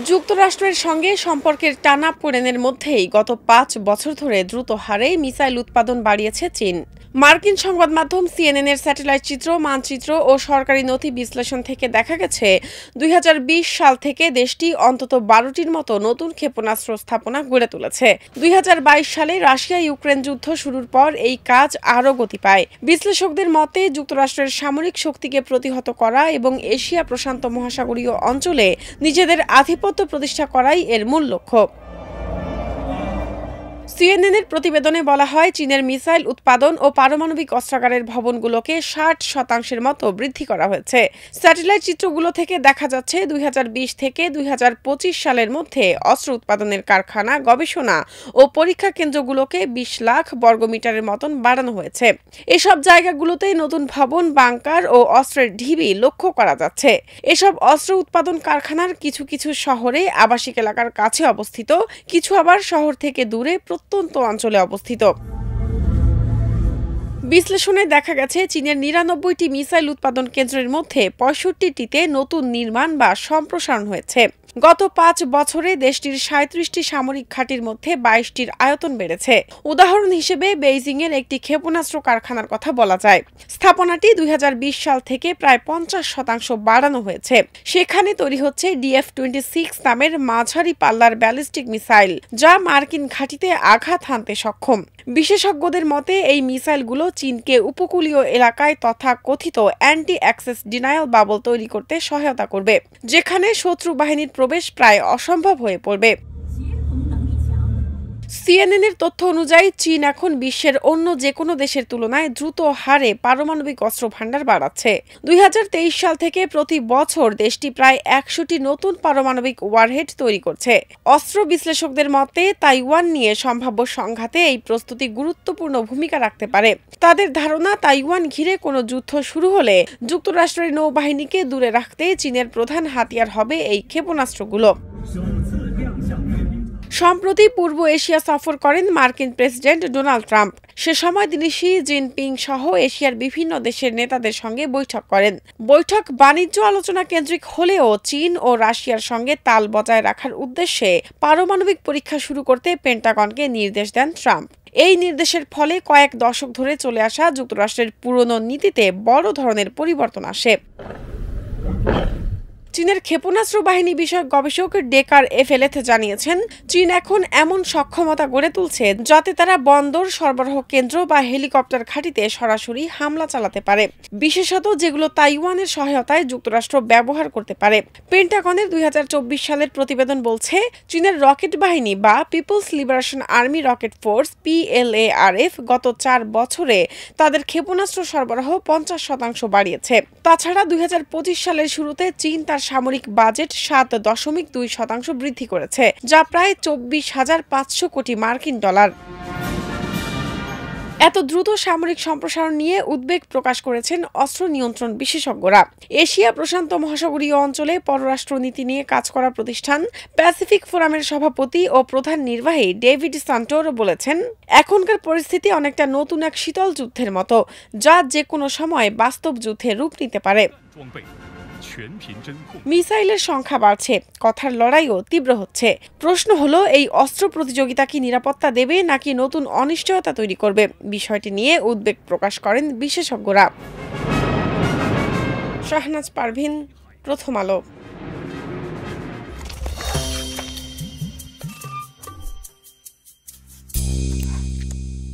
যুক্তরাষ্ট্রের সঙ্গে সম্পর্কের টানাপোড়েনের মধ্যেই গত ৫ বছর ধরে দ্রুত হারে মিসাইল উৎপাদন বাড়িয়েছে চীন। মার্কিন সংবাদ মাধ্যম সিএনএনের স্যাটেলাইট চিত্র, মানচিত্র ও সরকারি নথি বিশ্লেষণ থেকে দেখা গেছে ২০২০ সাল থেকে দেশটি অন্তত ১২টির মতো নতুন ক্ষেপণাস্ত্র স্থাপনা গড়ে তুলেছে। ২০২২ সালে রাশিয়া ইউক্রেন যুদ্ধ শুরুর পর এই কাজ আরও গতি পায়। বিশ্লেষকদের মতে যুক্তরাষ্ট্রের সামরিক শক্তিকে প্রতিহত করা এবং এশিয়া প্রশান্ত মহাসাগরীয় অঞ্চলে নিজেদের আধিপত্য প্রতিষ্ঠা করাই এর মূল লক্ষ্য। সিএনএনের প্রতিবেদনে বলা হয়, চীনের মিসাইল উৎপাদন ও পারমাণবিক অস্ত্রাগারের ভবনগুলোকে ৬০% মতো বৃদ্ধি করা হয়েছে। স্যাটেলাইট চিত্রগুলো থেকে দেখা যাচ্ছে ২০২০ থেকে ২০২৫ সালের মধ্যে অস্ত্র উৎপাদনের কারখানা, গবেষণা ও পরীক্ষা কেন্দ্রগুলোকে ২০ লাখ বর্গমিটারের মতন বাড়ানো হয়েছে। এসব জায়গাগুলোতে নতুন ভবন, বাংকার ও অস্ত্রের ঢিবি লক্ষ্য করা যাচ্ছে। এসব অস্ত্র উৎপাদন কারখানার কিছু কিছু শহরে আবাসিক এলাকার কাছে অবস্থিত, কিছু আবার শহর থেকে দূরে প্রত্যন্ত অঞ্চলে অবস্থিত। বিশ্লেষণে দেখা গেছে চীনের ৯৯টি মিসাইল উৎপাদন কেন্দ্রের মধ্যে ৬৫টিতে নতুন নির্মাণ বা সম্প্রসারণ হয়েছে। গত ৫ বছরে দেশটির ৩৭টি সামরিক ঘাঁটির মধ্যে ২২টির আয়তন বেড়েছে। উদাহরণ হিসেবে বেইজিংয়ের একটি ক্ষেপণাস্ত্র কারখানার কথা বলা যায়। স্থাপনাটি ২০২০ সাল থেকে প্রায় ৫০% বাড়ানো হয়েছে। সেখানে তৈরি হচ্ছে DF-26 নামের মাঝারি পাল্লার ব্যালিস্টিক মিসাইল, যা মার্কিন ঘাঁটিতে আঘাত হানতে সক্ষম। বিশেষজ্ঞদের মতে এই মিসাইলগুলো চীনকে উপকূলীয় এলাকায় তথা কথিত অ্যান্টি অ্যাক্সেস ডিনায়াল বাবল তৈরি করতে সহায়তা করবে, যেখানে শত্রু বাহিনীর প্রবেশ প্রায় অসম্ভব হয়ে পড়বে। সিএনএনের তথ্য অনুযায়ী চীন এখন বিশ্বের অন্য যে কোনো দেশের তুলনায় দ্রুত হারে পারমাণবিক অস্ত্র ভান্ডার বাড়াচ্ছে। ২০২৩ সাল থেকে প্রতি বছর দেশটি প্রায় ১০০টি নতুন পারমাণবিক ওয়ারহেড তৈরি করছে। অস্ত্র বিশ্লেষকদের মতে তাইওয়ান নিয়ে সম্ভাব্য সংঘাতে এই প্রস্তুতি গুরুত্বপূর্ণ ভূমিকা রাখতে পারে। তাদের ধারণা, তাইওয়ান ঘিরে কোনো যুদ্ধ শুরু হলে যুক্তরাষ্ট্রের নৌবাহিনীকে দূরে রাখতে চীনের প্রধান হাতিয়ার হবে এই ক্ষেপণাস্ত্রগুলো। সম্প্রতি পূর্ব এশিয়া সফর করেন মার্কিন প্রেসিডেন্ট ডোনাল্ড ট্রাম্প। সে সময় তিনি শি জিনপিং সহ এশিয়ার বিভিন্ন দেশের নেতাদের সঙ্গে বৈঠক করেন। বৈঠক বাণিজ্য আলোচনা কেন্দ্রিক হলেও চীন ও রাশিয়ার সঙ্গে তাল বজায় রাখার উদ্দেশ্যে পারমাণবিক পরীক্ষা শুরু করতে পেন্টাগনকে নির্দেশ দেন ট্রাম্প। এই নির্দেশের ফলে কয়েক দশক ধরে চলে আসা যুক্তরাষ্ট্রের পুরনো নীতিতে বড় ধরনের পরিবর্তন আসে। চীনের ক্ষেপণাস্ত্র বাহিনী বিষয়ক গবেষক ডেকার এফএলএথ জানিয়েছেন, চীন এখন এমন সক্ষমতা গড়ে তুলছে যাতে তারা বন্দর, সরবরাহ কেন্দ্র বা হেলিকপ্টার ঘাঁটিতে সরাসরি হামলা চালাতে পারে, বিশেষত যেগুলো তাইওয়ানের সহায়তায় যুক্তরাষ্ট্র ব্যবহার করতে পারে। পেন্টাগনের ২০২৪ সালের প্রতিবেদন বলছে, চীনের রকেট বাহিনী বা People's Liberation Army rocket force PLARF গত ৪ বছরে তাদের ক্ষেপণাস্ত্র সরবরাহ ৫০% বাড়িয়েছে। তাছাড়া ২০২৫ সালের শুরুতে চীন তার সামরিক বাজেট ৭.২% বৃদ্ধি করেছে, যা প্রায় ২৪,৫০০ কোটি মার্কিন ডলার। এত দ্রুত সামরিক সম্প্রসারণ নিয়ে উদ্বেগ প্রকাশ করেছেন অস্ত্র নিয়ন্ত্রণ বিশেষজ্ঞরা। এশিয়া প্রশান্ত মহাসাগরীয় অঞ্চলে পররাষ্ট্রনীতি নিয়ে কাজ করা প্রতিষ্ঠান প্যাসিফিক ফোরামের সভাপতি ও প্রধান নির্বাহী ডেভিড সান্টোর বলেছেন, এখনকার পরিস্থিতি অনেকটা নতুন এক শীতল যুদ্ধের মতো, যা যে কোনো সময় বাস্তব যুদ্ধে রূপ নিতে পারে। মিসাইলের সংখ্যা বাড়ছে, কথার লড়াইও তীব্র হচ্ছে। প্রশ্ন হলো, এই অস্ত্র প্রতিযোগিতা কি নিরাপত্তা দেবে নাকি নতুন অনিশ্চয়তা তৈরি করবে? বিষয়টি নিয়ে উদ্বেগ প্রকাশ করেন বিশেষজ্ঞরা। শাহনাজ পারভীন, প্রথম আলো।